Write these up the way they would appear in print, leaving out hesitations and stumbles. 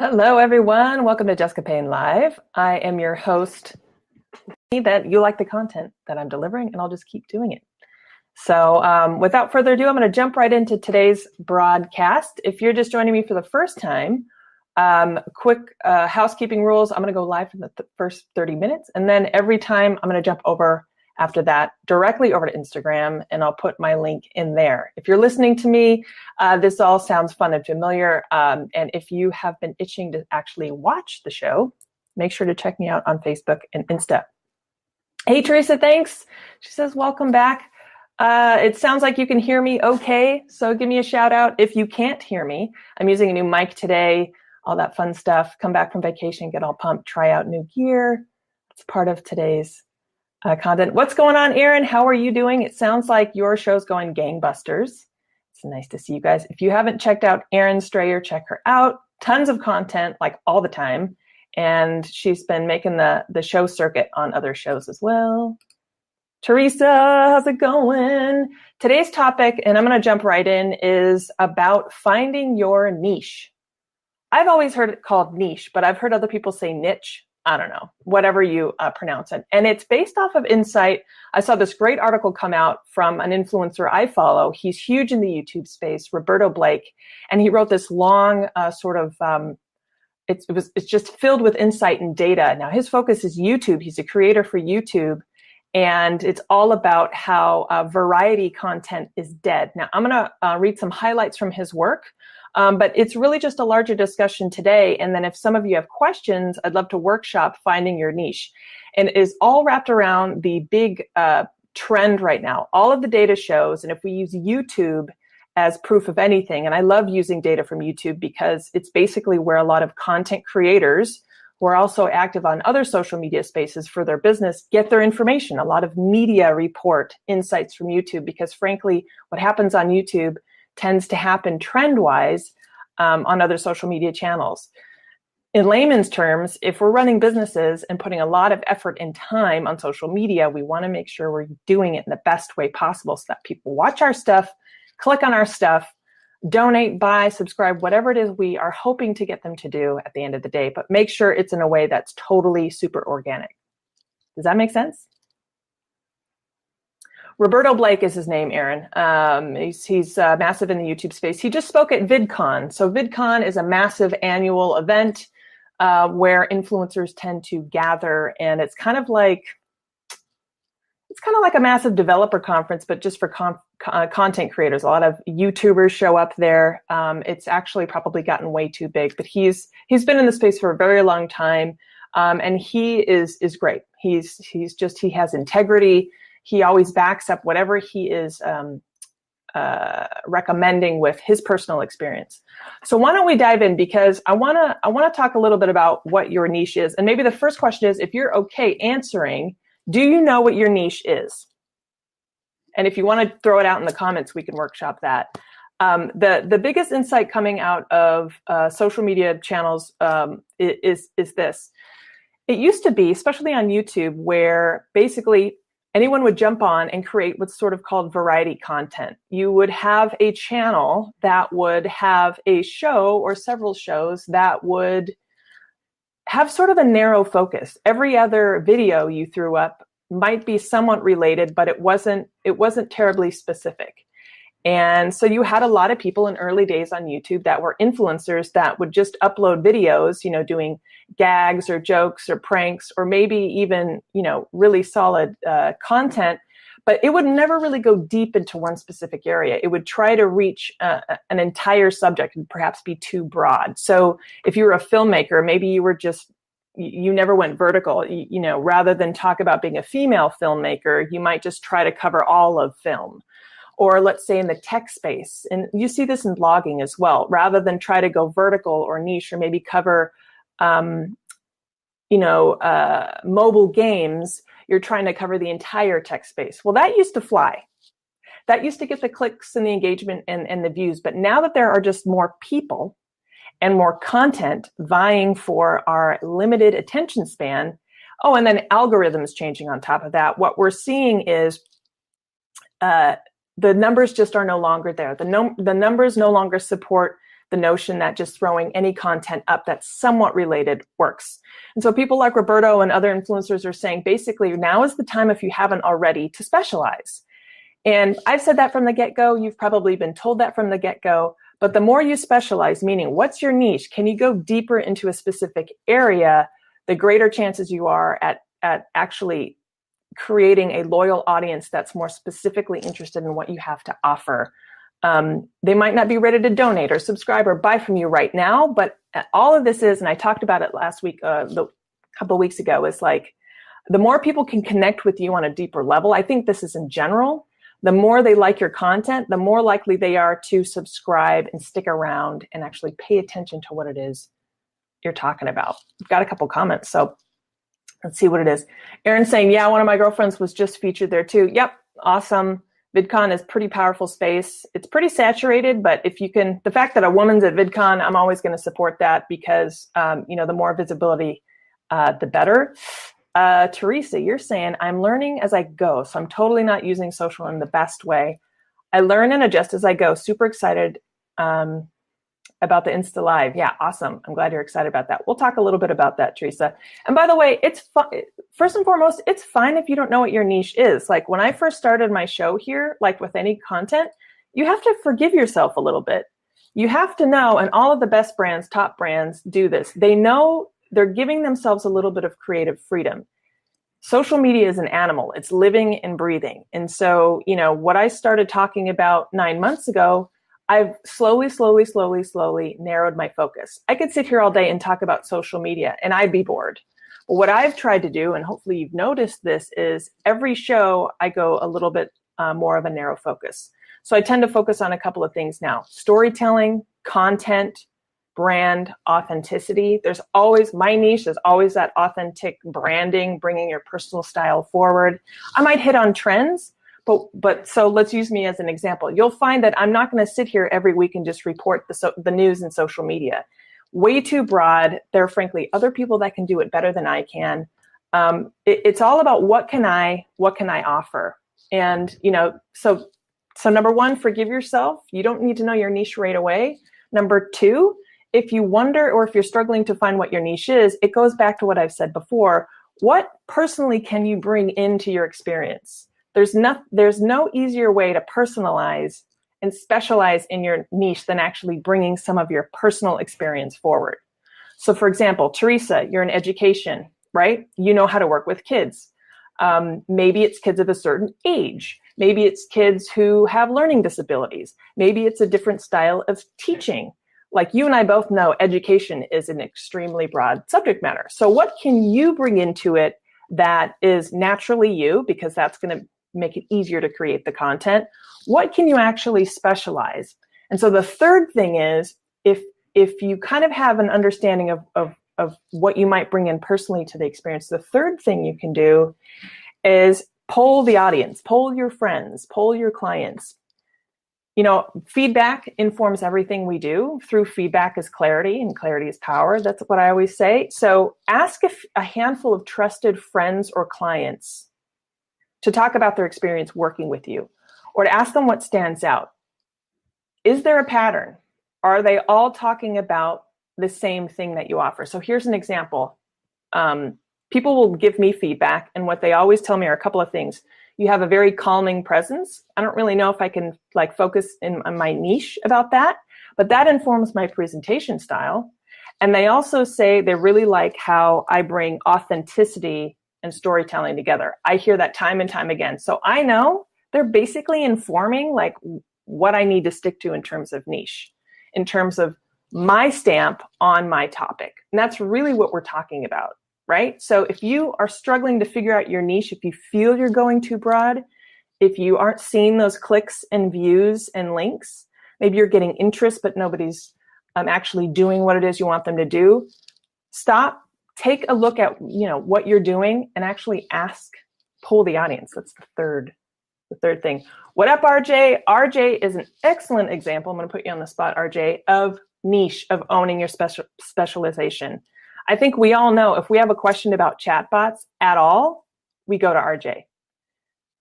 Hello, everyone. Welcome to Jessica Payne Live. I am your host. That you like the content that I'm delivering, and I'll just keep doing it. So without further ado, I'm going to jump right into today's broadcast. If you're just joining me for the first time, quick housekeeping rules. I'm going to go live for the first 30 minutes, and then every time I'm going to jump over after that directly over to Instagram, and I'll put my link in there. If you're listening to me, this all sounds fun and familiar, and if you have been itching to actually watch the show, make sure to check me out on Facebook and Insta. Hey, Teresa, thanks. She says, welcome back. It sounds like you can hear me okay, so give me a shout out if you can't hear me. I'm using a new mic today, all that fun stuff. Come back from vacation, get all pumped, try out new gear. It's part of today's content. What's going on, Erin? How are you doing? It sounds like your show's going gangbusters. It's nice to see you guys. If you haven't checked out Erin Strayer, check her out. Tons of content, like all the time. And she's been making the show circuit on other shows as well. Teresa, how's it going? Today's topic, and I'm going to jump right in, is about finding your niche. I've always heard it called niche, but I've heard other people say niche. I don't know, whatever you pronounce it. And it's based off of insight. I saw this great article come out from an influencer I follow. He's huge in the YouTube space, Roberto Blake. And he wrote this long it's just filled with insight and data. Now his focus is YouTube. He's a creator for YouTube. And it's all about how variety content is dead. Now I'm going to read some highlights from his work. But it's really just a larger discussion today. And then if some of you have questions, I'd love to workshop finding your niche. And it is all wrapped around the big trend right now. All of the data shows, and if we use YouTube as proof of anything, and I love using data from YouTube because it's basically where a lot of content creators who are also active on other social media spaces for their business get their information. A lot of media report insights from YouTube because frankly, what happens on YouTube tends to happen trend-wise on other social media channels. In layman's terms, if we're running businesses and putting a lot of effort and time on social media, we want to make sure we're doing it in the best way possible so that people watch our stuff, click on our stuff, donate, buy, subscribe, whatever it is we are hoping to get them to do at the end of the day, but make sure it's in a way that's totally super organic. Does that make sense? Roberto Blake is his name, Erin. He's massive in the YouTube space. He just spoke at VidCon. So VidCon is a massive annual event where influencers tend to gather, and it's kind of like a massive developer conference, but just for content creators. A lot of YouTubers show up there. It's actually probably gotten way too big, but he's been in the space for a very long time, and he is great. He has integrity. He always backs up whatever he is recommending with his personal experience. So why don't we dive in? Because I want to talk a little bit about what your niche is. And maybe the first question is, if you're okay answering, do you know what your niche is? And if you want to throw it out in the comments, we can workshop that. The biggest insight coming out of social media channels is this. It used to be, especially on YouTube, where basically anyone would jump on and create what's sort of called variety content. You would have a channel that would have a show or several shows that would have sort of a narrow focus. Every other video you threw up might be somewhat related, but it wasn't terribly specific. And so you had a lot of people in early days on YouTube that were influencers that would just upload videos, doing gags or jokes or pranks, or maybe even, really solid content, but it would never really go deep into one specific area. It would try to reach an entire subject and perhaps be too broad. So if you were a filmmaker, maybe you never went vertical, rather than talk about being a female filmmaker, you might just try to cover all of film. Or let's say in the tech space, and you see this in blogging as well, rather than try to go vertical or niche or maybe cover, mobile games, you're trying to cover the entire tech space. Well, that used to fly. That used to get the clicks and the engagement and the views. But now that there are just more people and more content vying for our limited attention span, and then algorithms changing on top of that, what we're seeing is the numbers just are no longer there. The numbers no longer support the notion that just throwing any content up that's somewhat related works. And so people like Roberto and other influencers are saying, basically, now is the time, if you haven't already, to specialize. And I've said that from the get-go. You've probably been told that from the get-go. But the more you specialize, meaning what's your niche? Can you go deeper into a specific area? The greater chances you are at actually creating a loyal audience that's more specifically interested in what you have to offer. They might not be ready to donate or subscribe or buy from you right now, but all of this is, and I talked about it last week, a couple of weeks ago, is like the more people can connect with you on a deeper level. I think this is in general. The more they like your content, the more likely they are to subscribe and stick around and actually pay attention to what it is you're talking about. We've got a couple comments, so let's see what it is. Aaron's saying, yeah, one of my girlfriends was just featured there too. Yep, awesome. VidCon is pretty powerful space. It's pretty saturated, but if you can, the fact that a woman's at VidCon, I'm always going to support that because, the more visibility, the better. Teresa, you're saying, I'm learning as I go, so I'm totally not using social in the best way. I learn and adjust as I go. Super excited about the Insta Live. Yeah, awesome. I'm glad you're excited about that. We'll talk a little bit about that, Teresa. And by the way, it's fun. First and foremost, it's fine if you don't know what your niche is. Like when I first started my show here, like with any content, you have to forgive yourself a little bit. You have to know, and all of the best brands, top brands do this. They know they're giving themselves a little bit of creative freedom. Social media is an animal. It's living and breathing. And so, what I started talking about 9 months ago, I've slowly narrowed my focus. I could sit here all day and talk about social media and I'd be bored. But what I've tried to do, and hopefully you've noticed this, is every show I go a little bit more of a narrow focus. So I tend to focus on a couple of things now: storytelling, content, brand, authenticity. There's always, my niche is always that authentic branding, bringing your personal style forward. I might hit on trends, but so let's use me as an example. You'll find that I'm not going to sit here every week and just report the news and social media. Way too broad. There are frankly other people that can do it better than I can. It's all about what can I offer? And, so number one, forgive yourself. You don't need to know your niche right away. Number two, if you wonder or if you're struggling to find what your niche is, it goes back to what I've said before. What personally can you bring into your experience? There's no easier way to personalize and specialize in your niche than actually bringing some of your personal experience forward. So for example, Teresa, you're in education, right? You know how to work with kids. Maybe it's kids of a certain age. Maybe it's kids who have learning disabilities. Maybe it's a different style of teaching. Like you and I both know, education is an extremely broad subject matter. So what can you bring into it that is naturally you, because that's going to make it easier to create the content? What can you actually specialize? And so the third thing is, if you kind of have an understanding of what you might bring in personally to the experience, the third thing you can do is poll the audience, poll your friends, poll your clients. Feedback informs everything we do. Through feedback is clarity, and clarity is power. That's what I always say. So ask a handful of trusted friends or clients to talk about their experience working with you, or to ask them what stands out. Is there a pattern? Are they all talking about the same thing that you offer? So here's an example. People will give me feedback, and what they always tell me are a couple of things. You have a very calming presence. I don't really know if I can focus on my niche about that, but that informs my presentation style. And they also say they really like how I bring authenticity and storytelling together. I hear that time and time again. So I know they're basically informing what I need to stick to in terms of niche, in terms of my stamp on my topic. And that's really what we're talking about. Right? So if you are struggling to figure out your niche, if you feel you're going too broad, if you aren't seeing those clicks and views and links, maybe you're getting interest, but nobody's actually doing what it is you want them to do, stop, take a look at what you're doing, and actually poll the audience. That's the third thing. What up, RJ? RJ is an excellent example. I'm going to put you on the spot, RJ, of niche, of owning your specialization. I think we all know if we have a question about chatbots at all, we go to RJ.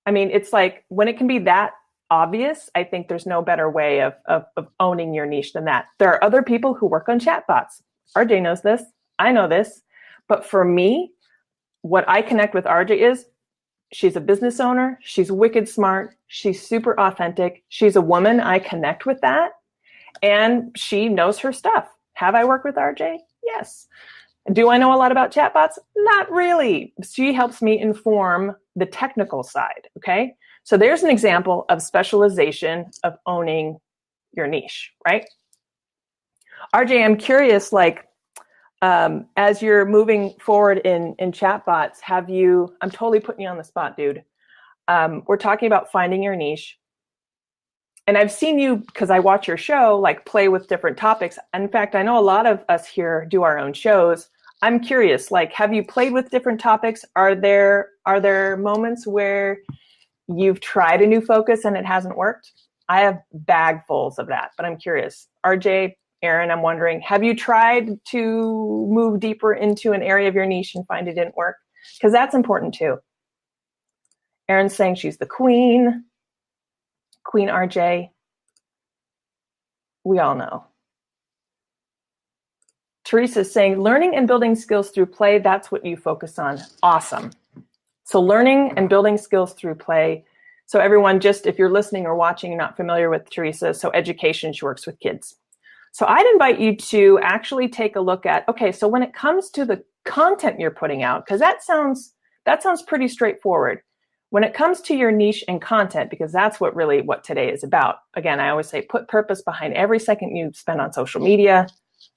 I mean, it's like when it can be that obvious. I think there's no better way of owning your niche than that. There are other people who work on chatbots. RJ knows this. I know this. But for me, what I connect with RJ is she's a business owner. She's wicked smart. She's super authentic. She's a woman. I connect with that. And she knows her stuff. Have I worked with RJ? Yes. Do I know a lot about chatbots? Not really. She helps me inform the technical side. Okay. So there's an example of specialization of owning your niche, right? RJ, I'm curious, like, as you're moving forward in chatbots, I'm totally putting you on the spot, dude. We're talking about finding your niche. And I've seen you, because I watch your show, like play with different topics. In fact, I know a lot of us here do our own shows. I'm curious, like, have you played with different topics? Are there moments where you've tried a new focus and it hasn't worked? I have bagfuls of that, but I'm curious. RJ, Aaron, I'm wondering, have you tried to move deeper into an area of your niche and find it didn't work? Because that's important too. Aaron's saying she's the queen. Queen RJ. We all know. Teresa's saying, learning and building skills through play, that's what you focus on. Awesome. So learning and building skills through play. So everyone, just if you're listening or watching, not familiar with Teresa, so education, she works with kids. So I'd invite you to actually take a look at, okay, so when it comes to the content you're putting out, because that sounds pretty straightforward. When it comes to your niche and content, because that's what today is about. Again, I always say put purpose behind every second you spend on social media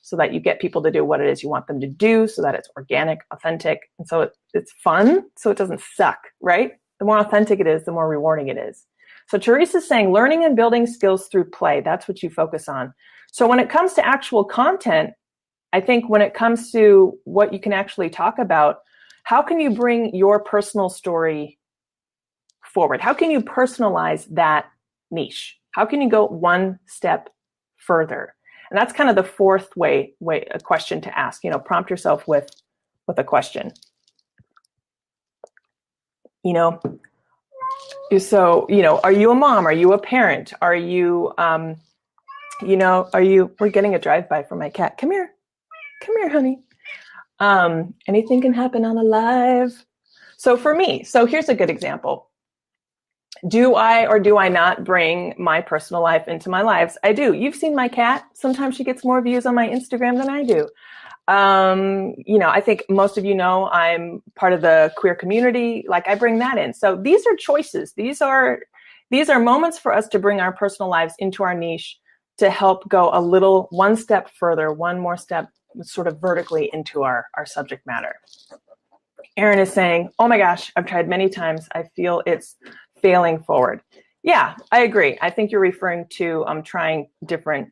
so that you get people to do what it is you want them to do, so that it's organic, authentic, and so it's fun, so it doesn't suck, right? The more authentic it is, the more rewarding it is. So Teresa's saying learning and building skills through play, that's what you focus on. So when it comes to actual content, I think when it comes to what you can actually talk about, how can you bring your personal story forward? How can you personalize that niche? How can you go one step further? And that's kind of the fourth way a question to ask, prompt yourself with a question. So, are you a mom? Are you a parent? Are you, we're getting a drive-by from my cat. Come here, honey. Anything can happen on a live. So for me, here's a good example. Do I or do I not bring my personal life into my lives? I do. You've seen my cat. Sometimes she gets more views on my Instagram than I do. I think most of you know I'm part of the queer community. Like, I bring that in. So these are choices. These are moments for us to bring our personal lives into our niche to help go one step further, one more step sort of vertically into our subject matter. Aaron is saying, oh my gosh, I've tried many times. I feel it's failing forward. Yeah, I agree. I think you're referring to trying different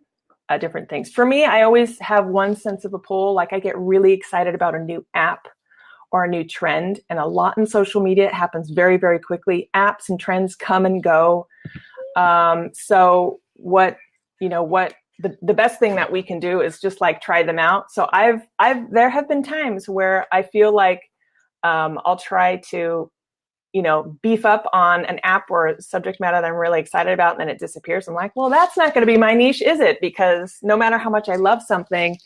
things. For me, I always have one sense of a pull. Like, I get really excited about a new app or a new trend, and a lot in social media. It happens very, very quickly. Apps and trends come and go. So the best thing that we can do is just like try them out. So there have been times where I feel like I'll try to beef up on an app or subject matter that I'm really excited about, and then it disappears. I'm like, well, that's not going to be my niche, is it? Because no matter how much I love something,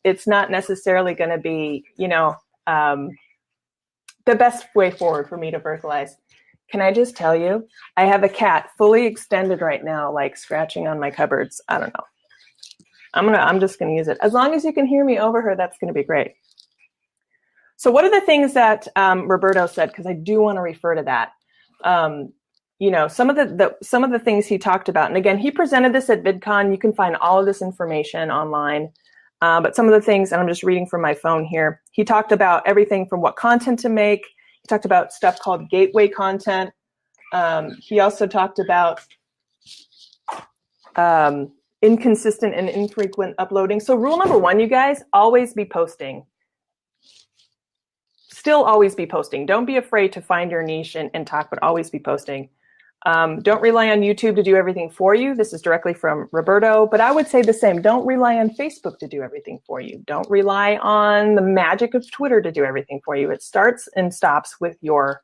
it's not necessarily going to be, the best way forward for me to verticalize. Can I just tell you, I have a cat fully extended right now, like scratching on my cupboards. I don't know. I'm just going to use it. As long as you can hear me over her, that's going to be great. So what are the things that Roberto said? Because I do want to refer to that. Some of the things he talked about, and again, he presented this at VidCon. You can find all of this information online. But some of the things, and I'm just reading from my phone here, he talked about everything from what content to make. He talked about stuff called gateway content. He also talked about inconsistent and infrequent uploading. So rule number one, you guys, always be posting. Still always be posting. Don't be afraid to find your niche and talk, but always be posting. Don't rely on YouTube to do everything for you. This is directly from Roberto, but I would say the same. Don't rely on Facebook to do everything for you. Don't rely on the magic of Twitter to do everything for you. It starts and stops with your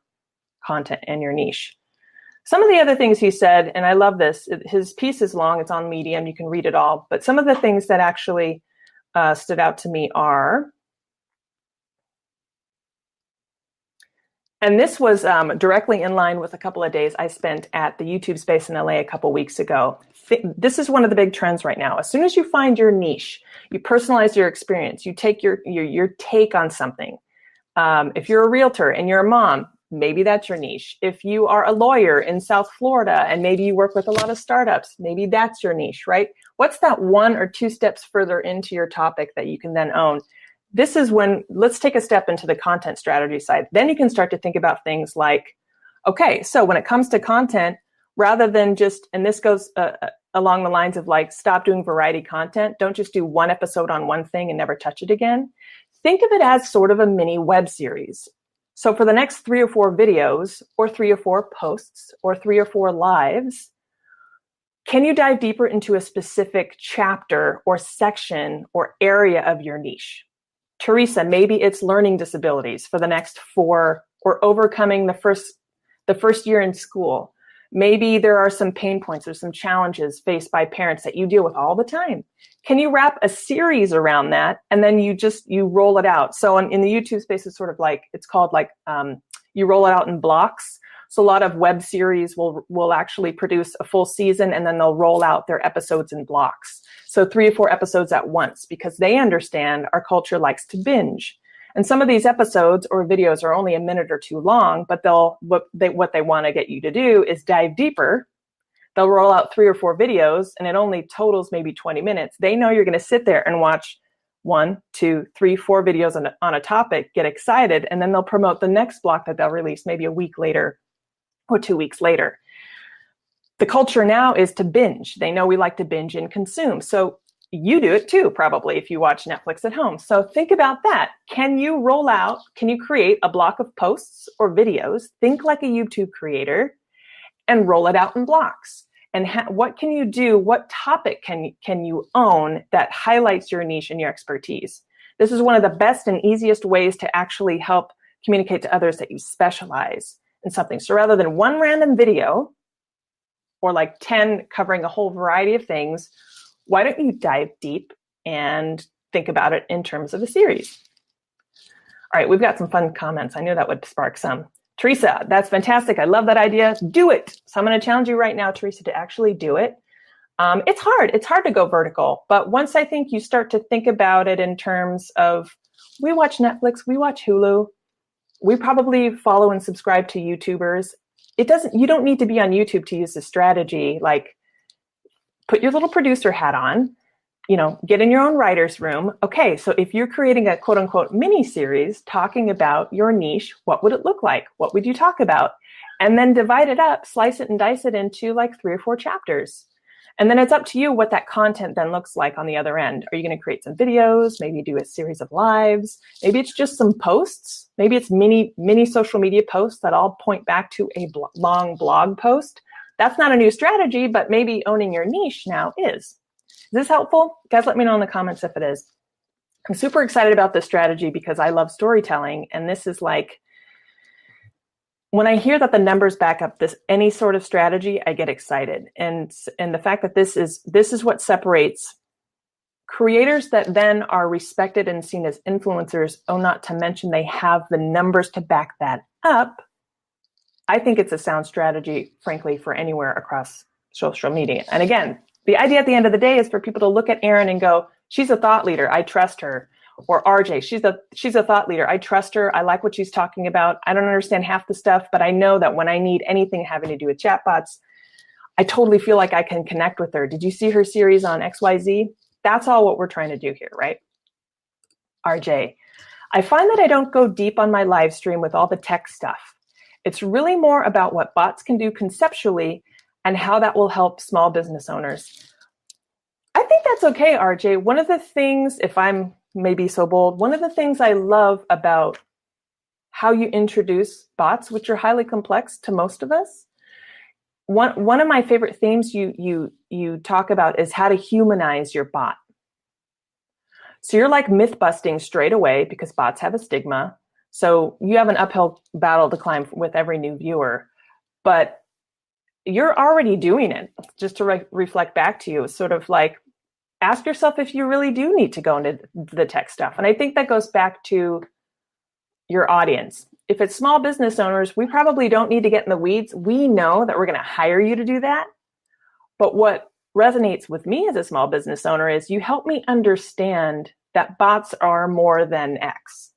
content and your niche. Some of the other things he said, and I love this, his piece is long, it's on Medium, you can read it all, but some of the things that actually stood out to me are, and this was directly in line with a couple of days I spent at the YouTube space in LA a couple weeks ago. This is one of the big trends right now. As soon as you find your niche, you personalize your experience, you take your take on something. If you're a realtor and you're a mom, maybe that's your niche. If you are a lawyer in South Florida and maybe you work with a lot of startups, maybe that's your niche, right? What's that 1 or 2 steps further into your topic that you can then own? This is when, let's take a step into the content strategy side. Then you can start to think about things like, okay, so when it comes to content, rather than just, and this goes along the lines of like, stop doing variety content. Don't just do one episode on one thing and never touch it again. Think of it as sort of a mini web series. So for the next 3 or 4 videos, or 3 or 4 posts, or 3 or 4 lives, can you dive deeper into a specific chapter or section or area of your niche? Teresa, maybe it's learning disabilities for the next 4, or overcoming the first year in school. Maybe there are some pain points or some challenges faced by parents that you deal with all the time. Can you wrap a series around that and then you roll it out? So in the YouTube space, it's sort of like, it's called like, you roll it out in blocks. So a lot of web series will actually produce a full season and then they'll roll out their episodes in blocks. So 3 or 4 episodes at once, because they understand our culture likes to binge. And some of these episodes or videos are only a minute or 2 long, but what they want to get you to do is dive deeper. They'll roll out 3 or 4 videos and it only totals maybe 20 minutes. They know you're going to sit there and watch 1, 2, 3, 4 videos on a topic, get excited, and then they'll promote the next block that they'll release maybe a week later or 2 weeks later. The culture now is to binge. They know we like to binge and consume. So you do it too, probably, if you watch Netflix at home. So think about that. Can you create a block of posts or videos? Think like a YouTube creator and roll it out in blocks. And what can you do? What topic can you own that highlights your niche and your expertise? This is one of the best and easiest ways to actually help communicate to others that you specialize in something. So rather than one random video or like 10 covering a whole variety of things, why don't you dive deep and think about it in terms of a series? All right, we've got some fun comments. I knew that would spark some. Teresa, that's fantastic. I love that idea. Do it. So I'm going to challenge you right now, Teresa, to actually do it. It's hard. It's hard to go vertical. But once I think you start to think about it in terms of, we watch Netflix, we watch Hulu, we probably follow and subscribe to YouTubers. You don't need to be on YouTube to use this strategy. Like, put your little producer hat on, get in your own writer's room. Okay, so if you're creating a quote unquote mini series talking about your niche, what would it look like? What would you talk about? And then divide it up, slice it and dice it into like 3 or 4 chapters. And then it's up to you what that content then looks like on the other end. Are you going to create some videos? Maybe do a series of lives. Maybe it's just some posts. Maybe it's mini social media posts that all point back to a long blog post. That's not a new strategy, but maybe owning your niche now is. Is this helpful? Guys, let me know in the comments if it is. I'm super excited about this strategy because I love storytelling. And this is like, when I hear that the numbers back up any sort of strategy, I get excited. And the fact that this is what separates creators that then are respected and seen as influencers, not to mention they have the numbers to back that up. I think it's a sound strategy, frankly, for anywhere across social media. And again, the idea at the end of the day is for people to look at Erin and go, she's a thought leader, I trust her. Or RJ, she's a thought leader, I trust her, I like what she's talking about. I don't understand half the stuff, but I know that when I need anything having to do with chatbots, I totally feel like I can connect with her. Did you see her series on XYZ? That's all what we're trying to do here, right? RJ, I find that I don't go deep on my live stream with all the tech stuff. It's really more about what bots can do conceptually and how that will help small business owners. I think that's okay, RJ. One of the things, if I'm maybe so bold, one of the things I love about how you introduce bots, which are highly complex to most of us, one of my favorite themes you talk about is how to humanize your bot. So you're like myth busting straight away because bots have a stigma. So you have an uphill battle to climb with every new viewer. But you're already doing it. Just to reflect back to you, sort of like, ask yourself if you really do need to go into the tech stuff. And I think that goes back to your audience. If it's small business owners, we probably don't need to get in the weeds. We know that we're going to hire you to do that. But what resonates with me as a small business owner is you help me understand that bots are more than X.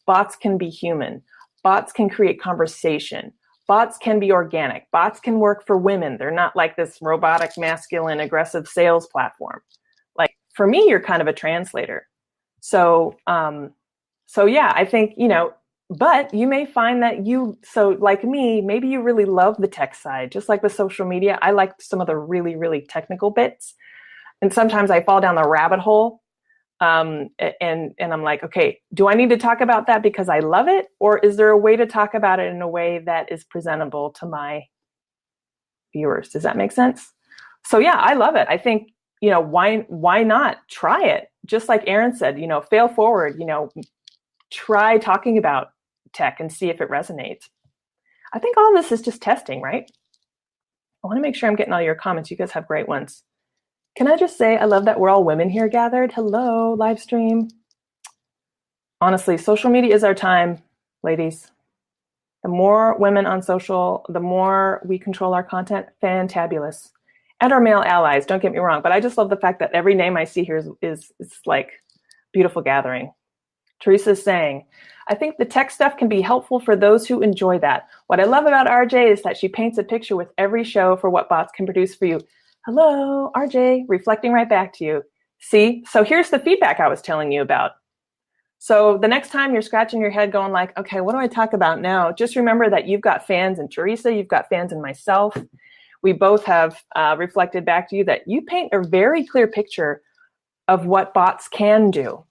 Bots can be human. Bots can create conversation. Bots can be organic. Bots can work for women. They're not like this robotic, masculine, aggressive sales platform. Like, for me, you're kind of a translator. So yeah, I think, but you may find that like me, maybe you really love the tech side. Just like with social media, I like some of the really, really technical bits. And sometimes I fall down the rabbit hole. And I'm like, okay, do I need to talk about that because I love it? Or is there a way to talk about it in a way that is presentable to my viewers? Does that make sense? So yeah, I love it. I think, why not try it? Just like Aaron said, fail forward, try talking about tech and see if it resonates. I think all of this is just testing, right? I want to make sure I'm getting all your comments. You guys have great ones. Can I just say, I love that we're all women here gathered. Hello, live stream. Honestly, social media is our time, ladies. The more women on social, the more we control our content, fantabulous. And our male allies, don't get me wrong, but I just love the fact that every name I see here is like beautiful gathering. Teresa's saying, I think the tech stuff can be helpful for those who enjoy that. What I love about RJ is that she paints a picture with every show for what bots can produce for you. Hello, RJ, reflecting right back to you. See, so here's the feedback I was telling you about. So the next time you're scratching your head going like, okay, what do I talk about now? Just remember that you've got fans in Teresa, you've got fans in myself. We both have reflected back to you that you paint a very clear picture of what bots can do.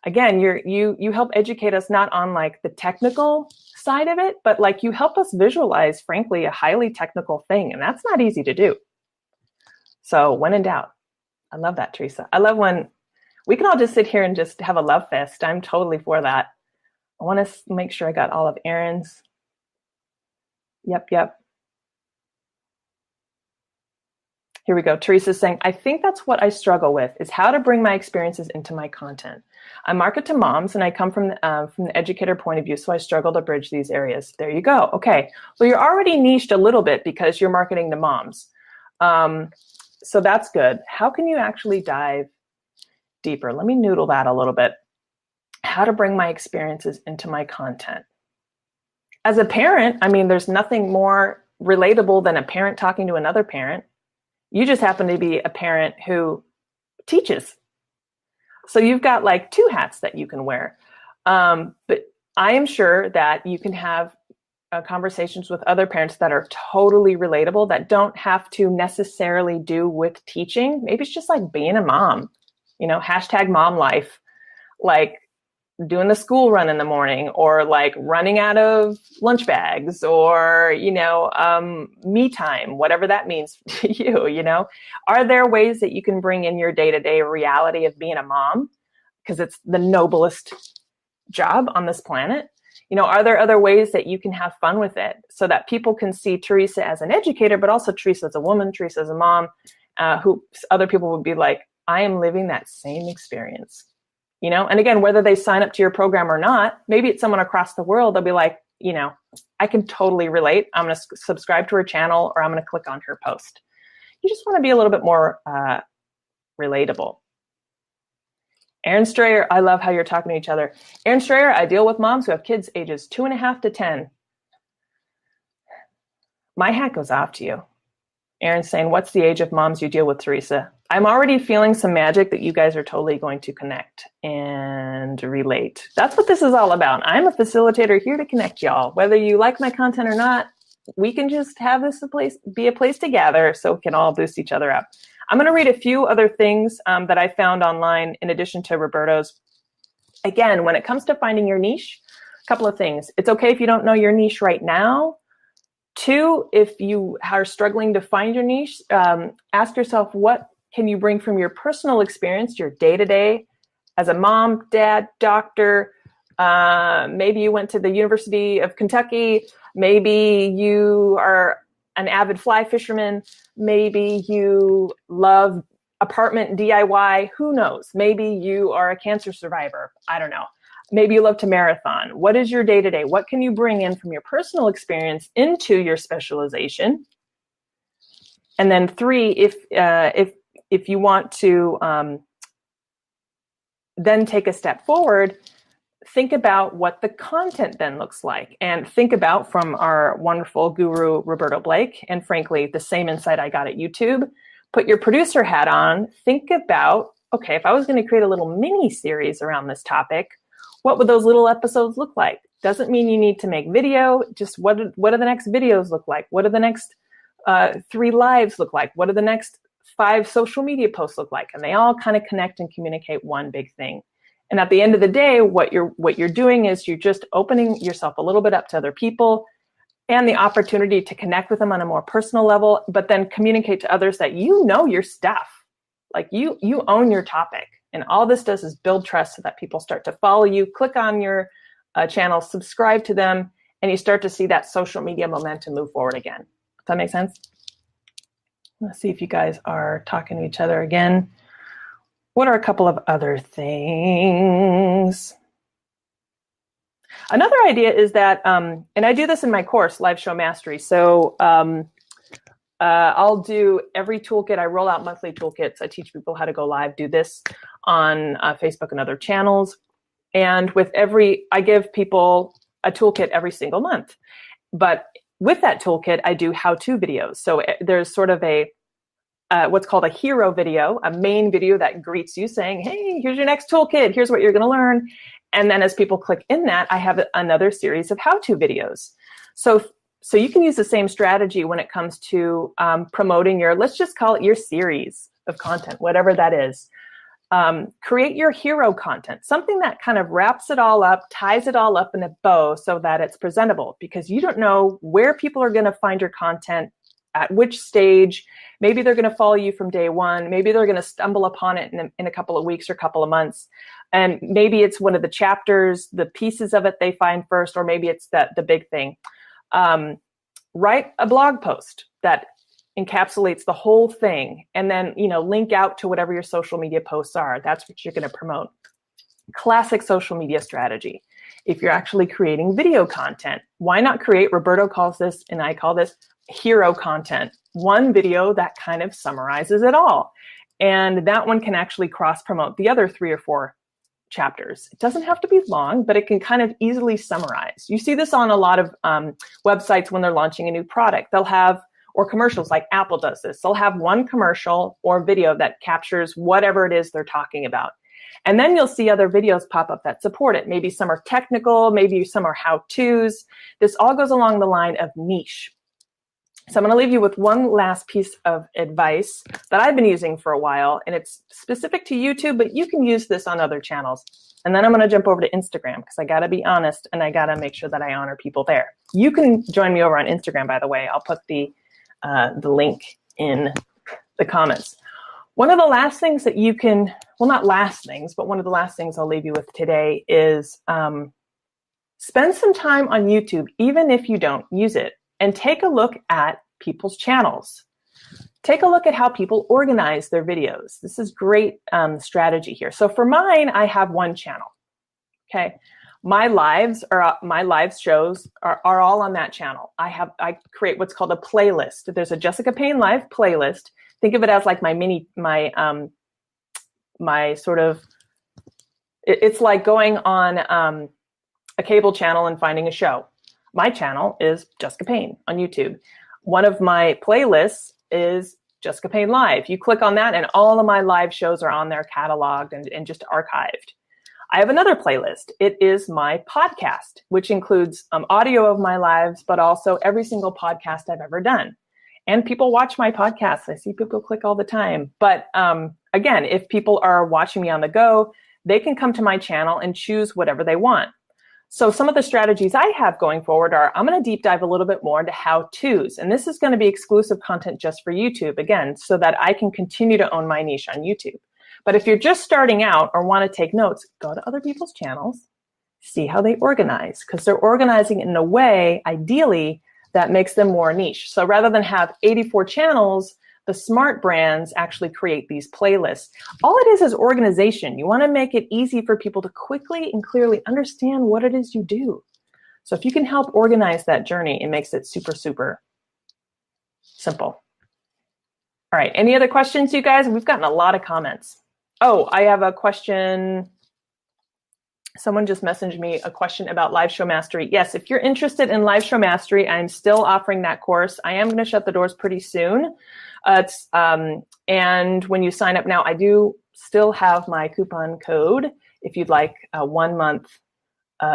Again, you help educate us not on like the technical side of it, but like you help us visualize, frankly, a highly technical thing. And that's not easy to do. So when in doubt, I love that, Teresa. I love when we can all just sit here and just have a love fest. I'm totally for that. I want to make sure I got all of Aaron's. Yep. Here we go. Teresa's saying, I think that's what I struggle with, is how to bring my experiences into my content. I market to moms and I come from the educator point of view, so I struggle to bridge these areas. There you go. Okay. Well, you're already niched a little bit because you're marketing to moms. So that's good. How can you actually dive deeper? Let me noodle that a little bit. How to bring my experiences into my content. As a parent, I mean, there's nothing more relatable than a parent talking to another parent. You just happen to be a parent who teaches. So you've got like two hats that you can wear. But I am sure that you can have conversations with other parents that are totally relatable, that don't have to necessarily do with teaching. Maybe it's just like being a mom, hashtag mom life, like doing the school run in the morning, or like running out of lunch bags, or, me time, whatever that means to you, Are there ways that you can bring in your day-to-day reality of being a mom? Because it's the noblest job on this planet. Are there other ways that you can have fun with it so that people can see Teresa as an educator, but also Teresa as a woman, Teresa as a mom, who other people would be like, I am living that same experience, And again, whether they sign up to your program or not, maybe it's someone across the world. They'll be like, I can totally relate. I'm going to subscribe to her channel, or I'm going to click on her post. You just want to be a little bit more relatable. Aaron Strayer, I love how you're talking to each other. Aaron Strayer, I deal with moms who have kids ages 2.5 to 10. My hat goes off to you. Aaron's saying, what's the age of moms you deal with, Teresa? I'm already feeling some magic that you guys are totally going to connect and relate. That's what this is all about. I'm a facilitator here to connect y'all. Whether you like my content or not, we can just have this be a place to gather so we can all boost each other up. I'm going to read a few other things that I found online in addition to Roberto's. Again, when it comes to finding your niche, a couple of things. It's okay if you don't know your niche right now. 2, if you are struggling to find your niche, ask yourself, what can you bring from your personal experience, your day-to-day as a mom, dad, doctor? Maybe you went to the University of Kentucky. Maybe you are an avid fly fisherman. Maybe you love apartment DIY. Who knows? Maybe you are a cancer survivor. I don't know. Maybe you love to marathon. What is your day-to-day? What can you bring in from your personal experience into your specialization? And then 3, if you want to then take a step forward, think about what the content then looks like, and think about, from our wonderful guru, Roberto Blake, and frankly, the same insight I got at YouTube, put your producer hat on, think about, okay, if I was going to create a little mini series around this topic, what would those little episodes look like? Doesn't mean you need to make video, just what do the next videos look like? What do the next 3 lives look like? What do the next 5 social media posts look like? And they all kind of connect and communicate one big thing. And at the end of the day, what you're doing is you're just opening yourself a little bit up to other people and the opportunity to connect with them on a more personal level, but then communicate to others that you know your stuff. Like you own your topic. And all this does is build trust so that people start to follow you, click on your channel, subscribe to them, and you start to see that social media momentum move forward again. Does that make sense? Let's see if you guys are talking to each other again. What are a couple of other things? Another idea is that, and I do this in my course, Live Show Mastery. So I'll do every toolkit. I roll out monthly toolkits. I teach people how to go live, do this on Facebook and other channels. And I give people a toolkit every single month. But with that toolkit, I do how-to videos. So there's sort of what's called a hero video, a main video that greets you saying, hey, here's your next toolkit. Here's what you're going to learn. And then as people click in that, I have another series of how-to videos. So you can use the same strategy when it comes to promoting let's just call it your series of content, whatever that is. Create your hero content, something that kind of wraps it all up, ties it all up in a bow so that it's presentable, because you don't know where people are going to find your content, at which stage. Maybe they're going to follow you from day one. Maybe they're going to stumble upon it in a couple of weeks or a couple of months. And maybe it's one of the chapters, the pieces of it they find first, or maybe it's the big thing. Write a blog post that encapsulates the whole thing, and then, link out to whatever your social media posts are. That's what you're going to promote. Classic social media strategy. If you're actually creating video content, why not create, Roberto calls this, and I call this, hero content. One video that kind of summarizes it all. And that one can actually cross-promote the other 3 or 4 chapters. It doesn't have to be long, but it can kind of easily summarize. You see this on a lot of websites when they're launching a new product. They'll have, or commercials, like Apple does this. They'll have one commercial or video that captures whatever it is they're talking about. And then you'll see other videos pop up that support it. Maybe some are technical, maybe some are how-tos. This all goes along the line of niche. So I'm going to leave you with one last piece of advice that I've been using for a while, and it's specific to YouTube, but you can use this on other channels. And then I'm going to jump over to Instagram, because I got to be honest, and I got to make sure that I honor people there. You can join me over on Instagram, by the way. I'll put the link in the comments. One of the last things that you can, well, not last things, but one of the last things I'll leave you with today is spend some time on YouTube, even if you don't use it, and take a look at people's channels. Take a look at how people organize their videos. This is great strategy here. So for mine, I have one channel. Okay, my live shows are all on that channel. I create what's called a playlist. There's a Jessica Payne Live playlist. Think of it as like my sort of, it's like going on a cable channel and finding a show. My channel is Jessica Payne on YouTube. One of my playlists is Jessica Payne Live. You click on that and all of my live shows are on there, cataloged and just archived. I have another playlist. It is my podcast, which includes audio of my lives, but also every single podcast I've ever done. And people watch my podcasts. I see people click all the time. But again, if people are watching me on the go, they can come to my channel and choose whatever they want. So some of the strategies I have going forward are, I'm going to deep dive a little bit more into how-tos. And this is going to be exclusive content just for YouTube, again, so that I can continue to own my niche on YouTube. But if you're just starting out or want to take notes, go to other people's channels, see how they organize, because they're organizing in a way, ideally, that makes them more niche. So rather than have 84 channels, the smart brands actually create these playlists. All it is organization. You want to make it easy for people to quickly and clearly understand what it is you do. So if you can help organize that journey, it makes it super, super simple. All right, any other questions, you guys? We've gotten a lot of comments. Oh, I have a question. Someone just messaged me a question about Live Show Mastery. Yes, if you're interested in Live Show Mastery, I'm still offering that course. I am going to shut the doors pretty soon. And when you sign up now, I do still have my coupon code if you'd like a 1 month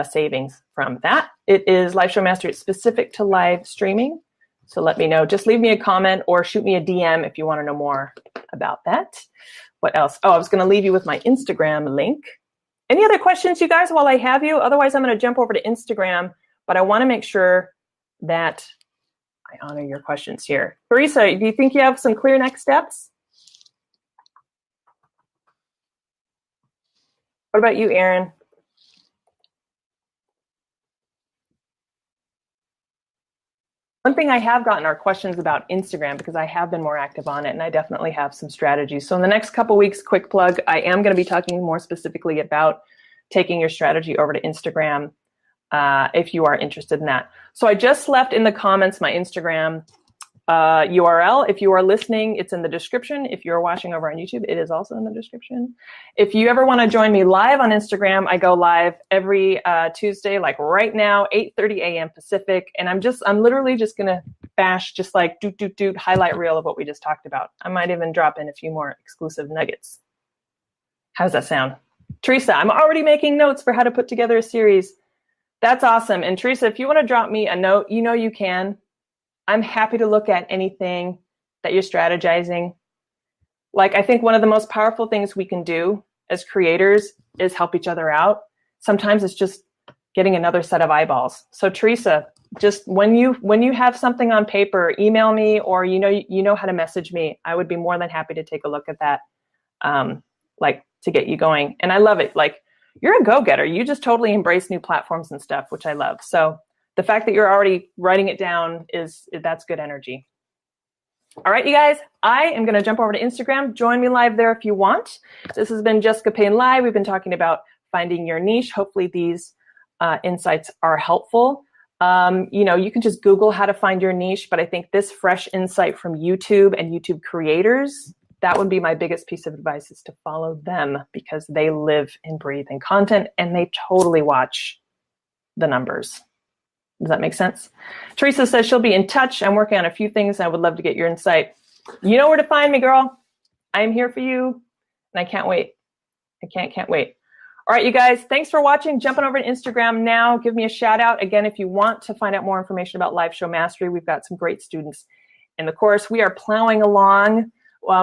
savings from that. It is Live Show Mastery. It's specific to live streaming. So let me know. Just leave me a comment or shoot me a DM if you want to know more about that. What else? Oh, I was going to leave you with my Instagram link. Any other questions, you guys, while I have you? Otherwise, I'm going to jump over to Instagram, but I want to make sure that I honor your questions here. Teresa, do you think you have some clear next steps? What about you, Aaron? One thing I have gotten are questions about Instagram because I have been more active on it and I definitely have some strategies. So in the next couple weeks, quick plug, I am going to be talking more specifically about taking your strategy over to Instagram if you are interested in that. So I just left in the comments my Instagram URL. If you are listening, it's in the description. If you're watching over on YouTube, it is also in the description. If you ever want to join me live on Instagram, I go live every Tuesday, like right now, 8:30 a.m. Pacific. And I'm literally just going to bash just like doot, highlight reel of what we just talked about. I might even drop in a few more exclusive nuggets. How does that sound? Teresa, I'm already making notes for how to put together a series. That's awesome. And Teresa, if you want to drop me a note, you know you can. I'm happy to look at anything that you're strategizing. Like, I think one of the most powerful things we can do as creators is help each other out. Sometimes it's just getting another set of eyeballs. So Teresa, just when you have something on paper, email me, or you know how to message me. I would be more than happy to take a look at that, like to get you going. And I love it. Like, you're a go-getter. You just totally embrace new platforms and stuff, which I love. So the fact that you're already writing it down that's good energy. All right, you guys, I am going to jump over to Instagram. Join me live there if you want. This has been Jessica Payne Live. We've been talking about finding your niche. Hopefully these insights are helpful. You can just Google how to find your niche, but I think this fresh insight from YouTube and YouTube creators, that would be my biggest piece of advice, is to follow them because they live and breathe in content and they totally watch the numbers. Does that make sense? Teresa says she'll be in touch. I'm working on a few things. I would love to get your insight. You know where to find me, girl. I am here for you, and I can't wait. I can't wait. All right, you guys, thanks for watching. Jumping over to Instagram now. Give me a shout out. Again, if you want to find out more information about Live Show Mastery, we've got some great students in the course. We are plowing along.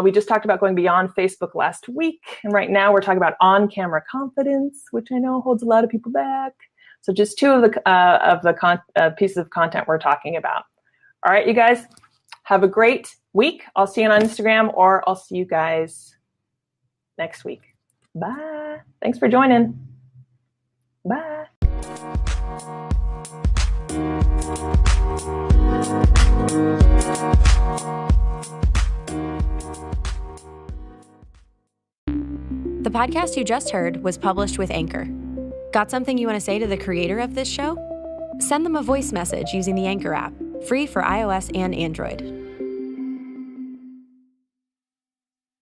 We just talked about going beyond Facebook last week, and right now we're talking about on-camera confidence, which I know holds a lot of people back. So just two of the pieces of content we're talking about. All right, you guys, have a great week. I'll see you on Instagram, or I'll see you guys next week. Bye. Thanks for joining. Bye. The podcast you just heard was published with Anchor. Got something you want to say to the creator of this show? Send them a voice message using the Anchor app, free for iOS and Android.